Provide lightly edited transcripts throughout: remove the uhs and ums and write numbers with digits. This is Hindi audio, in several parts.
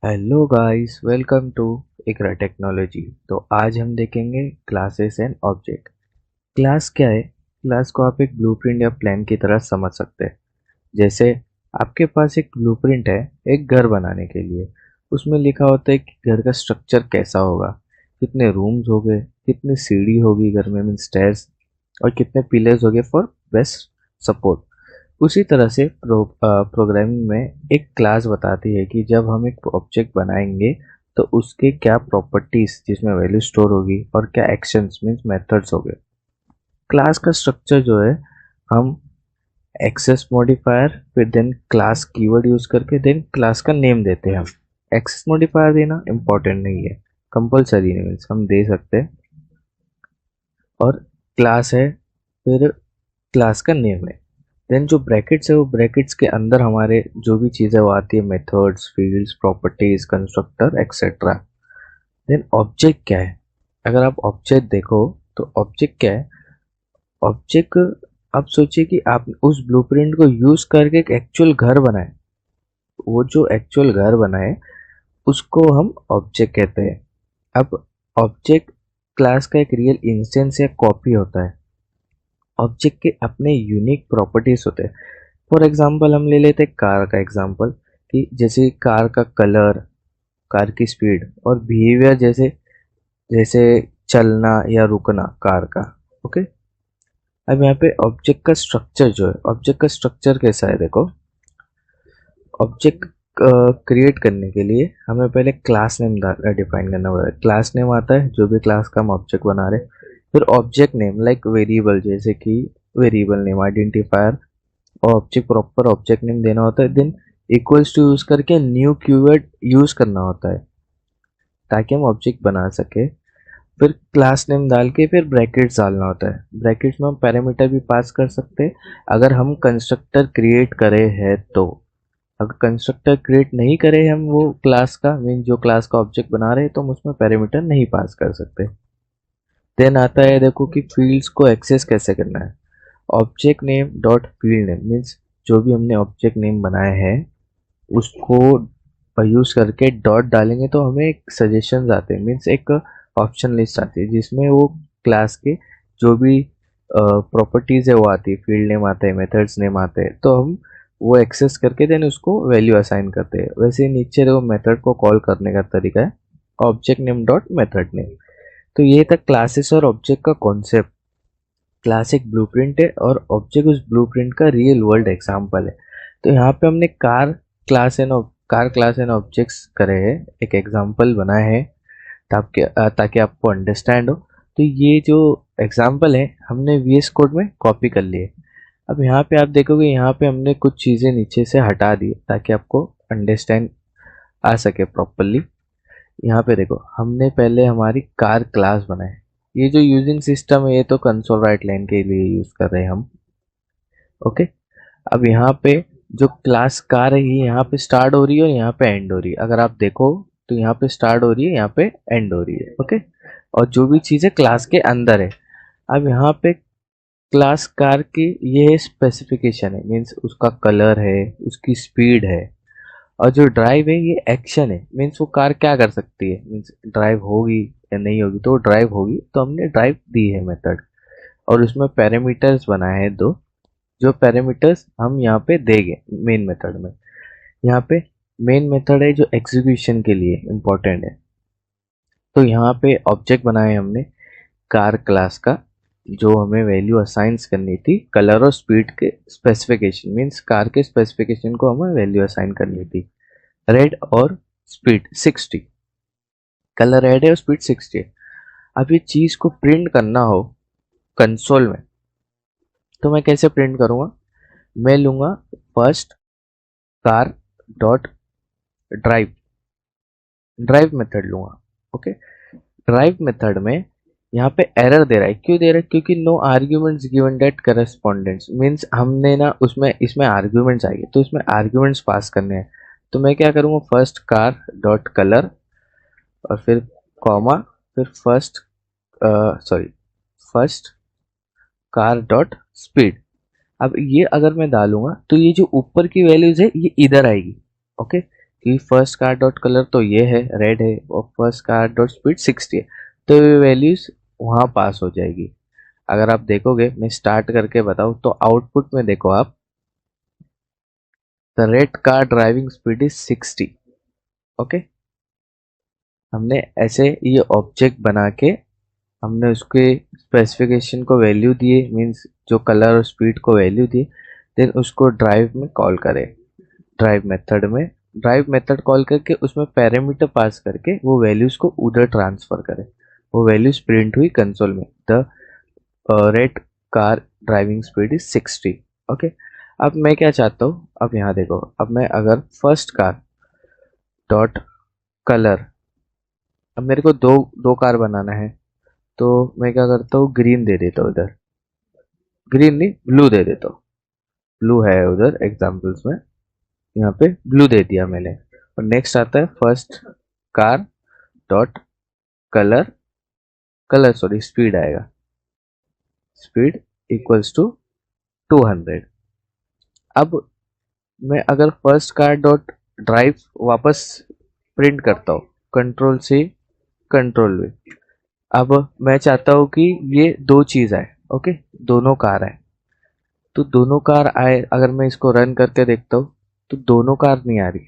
Hello guys, welcome to Iqra technology. तो आज हम देखेंगे क्लासेस एंड ऑब्जेक्ट। क्लास क्या है? क्लास को आप एक ब्लूप्रिंट या प्लान की तरह समझ सकते हैं। जैसे आपके पास एक ब्लूप्रिंट है एक घर बनाने के लिए। उसमें लिखा होता है कि घर का स्ट्रक्चर कैसा होगा, कितने रूम्स होंगे, कितनी सीढ़ी होगी घर में, मीन स्टेयर्स, और कितने पिलर्स होंगे फॉर बेस्ट सपोर्ट। उसी तरह से प्रोग्रामिंग में एक क्लास बताती है कि जब हम एक ऑब्जेक्ट बनाएंगे तो उसके क्या प्रॉपर्टीज जिसमें वैल्यू स्टोर होगी और क्या एक्शंस मीन्स मेथड्स होंगे। क्लास का स्ट्रक्चर जो है, हम एक्सेस मॉडिफायर फिर देन क्लास कीवर्ड यूज करके देन क्लास का नेम देते हैं। हम एक्सेस मॉडिफायर देना इम्पोर्टेंट नहीं है, कंपलसरी नहीं, मीन्स हम दे सकते हैं। और क्लास है, फिर क्लास का नेम है, देन जो ब्रैकेट्स है वो ब्रैकेट्स के अंदर हमारे जो भी चीज़ें वो आती है, methods, fields, properties, constructor etcetera. Then object क्या है? अगर आप ऑब्जेक्ट देखो तो ऑब्जेक्ट क्या है? ऑब्जेक्ट, आप सोचिए कि आप उस ब्लूप्रिंट को यूज करके एक एक्चुअल घर बनाए। वो जो एक्चुअल घर बनाए उसको हम ऑब्जेक्ट कहते हैं। अब ऑब्जेक्ट क्लास का एक रियल इंस्टेंस या कॉपी होता है। ऑब्जेक्ट के अपने यूनिक प्रॉपर्टीज होते हैं। फॉर एग्जांपल हम ले लेते हैं कार का एग्जांपल, कि जैसे कार का कलर, कार की स्पीड और बिहेवियर, जैसे जैसे चलना या रुकना कार का। ओके। अब यहाँ पे ऑब्जेक्ट का स्ट्रक्चर जो है, ऑब्जेक्ट का स्ट्रक्चर कैसा है देखो। ऑब्जेक्ट क्रिएट करने के लिए हमें पहले क्लास नेम डिफाइन करना पड़ेगा। क्लास नेम आता है जो भी क्लास का हम ऑब्जेक्ट बना रहे हैं। फिर ऑब्जेक्ट नेम लाइक वेरिएबल, जैसे कि वेरिएबल नेम, आइडेंटिफायर, और ऑब्जेक्ट प्रॉपर ऑब्जेक्ट नेम देना होता है। देन इक्वल्स टू यूज करके न्यू कीवर्ड यूज करना होता है ताकि हम ऑब्जेक्ट बना सके। फिर क्लास नेम डाल के फिर ब्रैकेट्स डालना होता है। ब्रैकेट्स में हम पैरामीटर भी पास कर सकते हैं अगर हम कंस्ट्रक्टर क्रिएट करे हैं तो। अगर कंस्ट्रक्टर क्रिएट नहीं करे हम वो क्लास का, मीन जो क्लास का ऑब्जेक्ट बना रहे हैं, तो हम उसमें पैरामीटर नहीं पास कर सकते। देन आता है देखो कि फील्ड्स को एक्सेस कैसे करना है। Object name dot field name means जो भी हमने ऑब्जेक्ट नेम बनाया है उसको यूज करके डॉट डालेंगे तो हमें एक सजेशन आते हैं, मीन्स एक ऑप्शन लिस्ट आती है जिसमें वो क्लास के जो भी प्रॉपर्टीज है वो आती है, फील्ड नेम आता है, मेथड्स नेम आते हैं, तो हम वो एक्सेस करके देन उसको वैल्यू असाइन करते हैं। वैसे ही नीचे वो मेथड को कॉल करने का तरीका है object name dot method name. तो ये था क्लासेस और ऑब्जेक्ट का कॉन्सेप्ट। क्लास एक ब्लूप्रिंट है और ऑब्जेक्ट उस ब्लूप्रिंट का रियल वर्ल्ड एग्जांपल है। तो यहाँ पे हमने कार क्लास एंड ऑब्जेक्ट्स करे हैं, एक एग्जांपल बनाए हैं ताकि आपको अंडरस्टैंड हो। तो ये जो एग्जांपल है हमने वीएस कोड में कॉपी कर लिए। अब यहाँ पे आप देखोगे, यहाँ पे हमने कुछ चीज़ें नीचे से हटा दी ताकि आपको अंडरस्टैंड आ सके प्रॉपरली। यहाँ पे देखो, हमने पहले हमारी कार क्लास बनाए। ये जो यूजिंग सिस्टम है ये तो कंसोल राइट लाइन के लिए यूज कर रहे हैं हम। ओके। अब यहाँ पे जो क्लास कार है ये यहाँ पे स्टार्ट हो रही है और यहाँ पे एंड हो रही है। अगर आप देखो तो यहाँ पे स्टार्ट हो रही है, यहाँ पे एंड हो रही है। ओके। और जो भी चीज़ें क्लास के अंदर है, अब यहाँ पे क्लास कार की ये स्पेसिफिकेशन है, मीन्स उसका कलर है, उसकी स्पीड है, और जो ड्राइव है ये एक्शन है, मीन्स वो कार क्या कर सकती है, मीन्स ड्राइव होगी या नहीं होगी। तो ड्राइव होगी तो हमने ड्राइव दी है मेथड, और उसमें पैरामीटर्स बनाए हैं दो, जो पैरामीटर्स हम यहाँ पे देंगे मेन मेथड में। यहाँ पे मेन मेथड है जो एग्जीक्यूशन के लिए इम्पोर्टेंट है। तो यहाँ पे ऑब्जेक्ट बनाए हमने कार क्लास का, जो हमें वैल्यू असाइंस करनी थी कलर और स्पीड के स्पेसिफिकेशन, मीन्स कार के स्पेसिफिकेशन को हमें वैल्यू असाइन करनी थी। रेड और स्पीड 60, कलर रेड है और स्पीड 60 है। अब ये चीज को प्रिंट करना हो कंसोल में तो मैं कैसे प्रिंट करूंगा? मैं लूंगा first car dot drive, drive method लूंगा। ओके। ड्राइव मेथड में यहाँ पे एरर दे रहा है, क्यों दे रहा है? क्योंकि no arguments given that corresponds, means हमने ना उसमें इसमें आर्ग्यूमेंट्स आएंगे तो इसमें आर्ग्यूमेंट्स पास करने हैं। तो मैं क्या करूँगा, फर्स्ट कार डॉट कलर और फिर कॉमा, फिर फर्स्ट कार डॉट स्पीड। अब ये अगर मैं डालूंगा तो ये जो ऊपर की वैल्यूज है ये इधर आएगी। ओके। कि फर्स्ट कार डॉट कलर तो ये है, रेड है, और फर्स्ट कार डॉट स्पीड 60 है, तो ये वैल्यूज वहाँ पास हो जाएगी। अगर आप देखोगे, मैं स्टार्ट करके बताऊँ तो आउटपुट में देखो आप, the red car driving speed is 60। Okay, हमने ऐसे ये ऑब्जेक्ट बना के हमने उसके स्पेसिफिकेशन को वैल्यू दिए, मीन्स जो कलर और स्पीड को वैल्यू दिए, देन उसको ड्राइव में कॉल करें। ड्राइव मेथड कॉल करके उसमें पैरामीटर पास करके वो वैल्यूज को उधर ट्रांसफर करें। वो वैल्यूज प्रिंट हुई कंसोल में, the red car driving speed is 60। Okay, अब मैं क्या चाहता हूँ, अब यहाँ देखो, अब मैं अगर फर्स्ट कार डॉट कलर, अब मेरे को दो दो कार बनाना है, तो मैं क्या करता हूँ, ग्रीन दे देता हूँ उधर, ग्रीन नहीं ब्लू दे देता हूँ, ब्लू है उधर एग्जाम्पल्स में, यहाँ पे ब्लू दे दिया मैंने। और नेक्स्ट आता है first car dot colour, colour sorry speed आएगा, स्पीड इक्वल्स टू 200। अब मैं अगर फर्स्ट कार डॉट ड्राइव वापस प्रिंट करता हूँ, कंट्रोल सी कंट्रोल वी, अब मैं चाहता हूँ कि ये दो चीज आए। ओके, दोनों कार आए, तो दोनों कार आए, अगर मैं इसको रन करके देखता हूँ तो दोनों कार नहीं आ रही,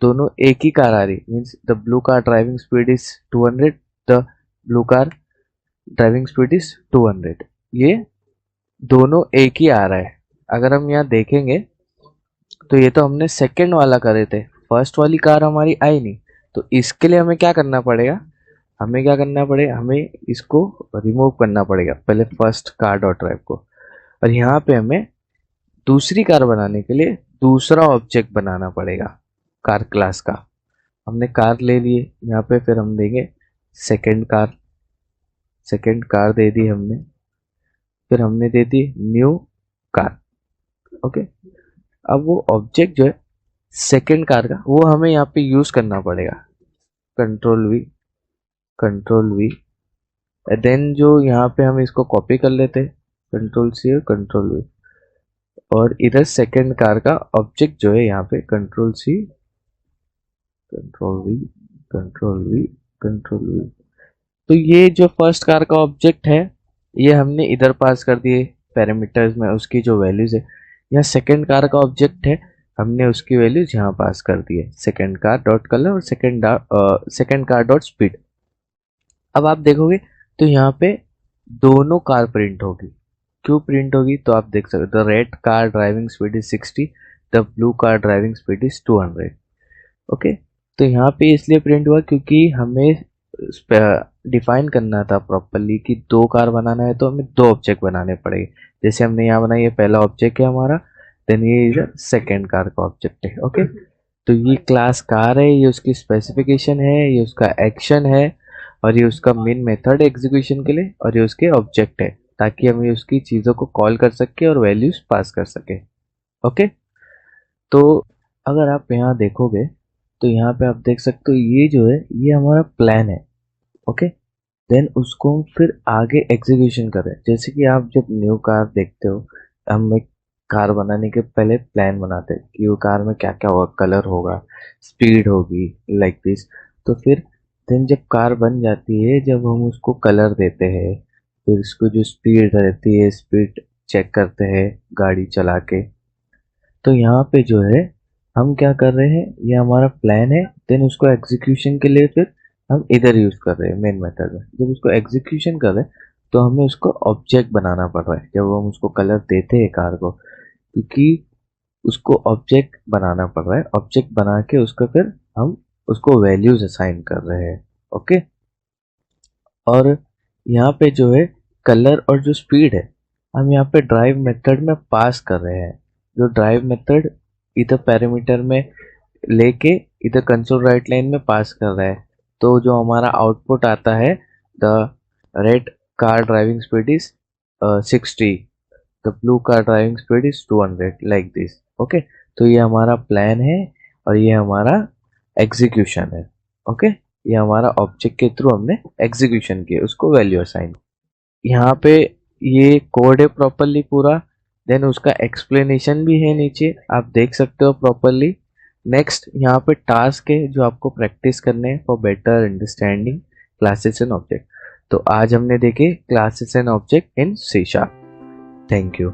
दोनों एक ही कार आ रही, means the blue car driving speed is 200, the blue car driving speed is 200, ये दोनों एक ही आ रहा है। अगर हम यहाँ देखेंगे तो ये तो हमने सेकंड वाला करे थे, फर्स्ट वाली कार हमारी आई नहीं, तो इसके लिए हमें क्या करना पड़ेगा, हमें क्या करना पड़ेगा, हमें इसको रिमूव करना पड़ेगा पहले फर्स्ट कार डॉट ड्राइव को, और यहाँ पे हमें दूसरी कार बनाने के लिए दूसरा ऑब्जेक्ट बनाना पड़ेगा कार क्लास का। हमने कार ले लिए यहाँ पे, फिर हम देंगे सेकंड कार, सेकंड कार दे दी हमने, फिर हमने दे दी न्यू कार। ओके, अब वो ऑब्जेक्ट जो है सेकंड कार का, वो हमें यहाँ पे यूज करना पड़ेगा, control V control V, then जो यहाँ पे हम इसको कॉपी कर लेते, कंट्रोल सी और कंट्रोल वी, और इधर सेकंड कार का ऑब्जेक्ट जो है यहाँ पे control C control V control V control V, तो ये जो फर्स्ट कार का ऑब्जेक्ट है ये हमने इधर पास कर दिए पैरामीटर्स में, उसकी जो वैल्यूज है। यहाँ सेकंड कार का ऑब्जेक्ट है, हमने उसकी वैल्यूज यहाँ पास कर दी है, सेकंड कार डॉट कलर और सेकंड कार डॉट स्पीड। अब आप देखोगे तो यहाँ पे दोनों कार प्रिंट होगी, क्यों प्रिंट होगी, तो आप देख सकते हो the red car driving speed is 60, the blue car driving speed is 200। Okay, तो यहाँ पे इसलिए प्रिंट हुआ क्योंकि हमें डिफाइन करना था प्रॉपरली कि दो कार बनाना है तो हमें दो ऑब्जेक्ट बनाने पड़ेंगे। जैसे हमने यहाँ बनाया, ये पहला ऑब्जेक्ट है हमारा, देन ये सेकेंड कार का ऑब्जेक्ट है। ओके, तो ये क्लास कार है, ये उसकी स्पेसिफिकेशन है, ये उसका एक्शन है, और ये उसका मेन मेथड एग्जीक्यूशन के लिए, और ये उसके ऑब्जेक्ट है, ताकि हम ये उसकी चीज़ों को कॉल कर सके और वैल्यूज पास कर सके। ओके, तो अगर आप यहाँ देखोगे तो यहाँ पे आप देख सकते हो ये जो है ये हमारा प्लान है। ओके, देन उसको हम फिर आगे एग्जीक्यूशन करें। जैसे कि आप जब न्यू कार देखते हो, हम एक कार बनाने के पहले प्लान बनाते हैं कि वो कार में क्या क्या होगा, कलर होगा, स्पीड होगी, लाइक दिस। तो फिर देन जब कार बन जाती है, जब हम उसको कलर देते हैं, फिर उसको जो स्पीड रहती है, स्पीड चेक करते हैं गाड़ी चला के। तो यहाँ पे जो है हम क्या कर रहे हैं, ये हमारा प्लान है, देन उसको एग्जीक्यूशन के लिए फिर हम इधर यूज कर रहे हैं मेन मेथड में। जब उसको एग्जीक्यूशन कर रहे हैं तो हमें उसको ऑब्जेक्ट बनाना पड़ रहा है, जब हम उसको कलर देते हैं कार को, क्योंकि उसको ऑब्जेक्ट बनाना पड़ रहा है, ऑब्जेक्ट बना के उसको फिर हम उसको वैल्यूज असाइन कर रहे हैं। ओके, और यहाँ पे जो है कलर और जो स्पीड है हम यहाँ पे ड्राइव मेथड में पास कर रहे हैं। जो ड्राइव मेथड इधर पैरामीटर में लेके इधर कंसोल राइट लाइन में पास कर रहा है, तो जो हमारा आउटपुट आता है, the red car driving speed is 60, the blue car driving speed is 200, like this. Okay, तो ये हमारा प्लान है और ये हमारा एग्जीक्यूशन है। ओके, ये हमारा ऑब्जेक्ट के थ्रू हमने एग्जीक्यूशन किया, उसको वैल्यू असाइन। यहाँ पे ये कोड है प्रॉपरली पूरा, देन उसका एक्सप्लेनेशन भी है नीचे, आप देख सकते हो प्रॉपरली। नेक्स्ट यहाँ पे टास्क है जो आपको प्रैक्टिस करने हैं for better understanding classes and object. तो आज हमने देखे classes and object in C#। Thank you.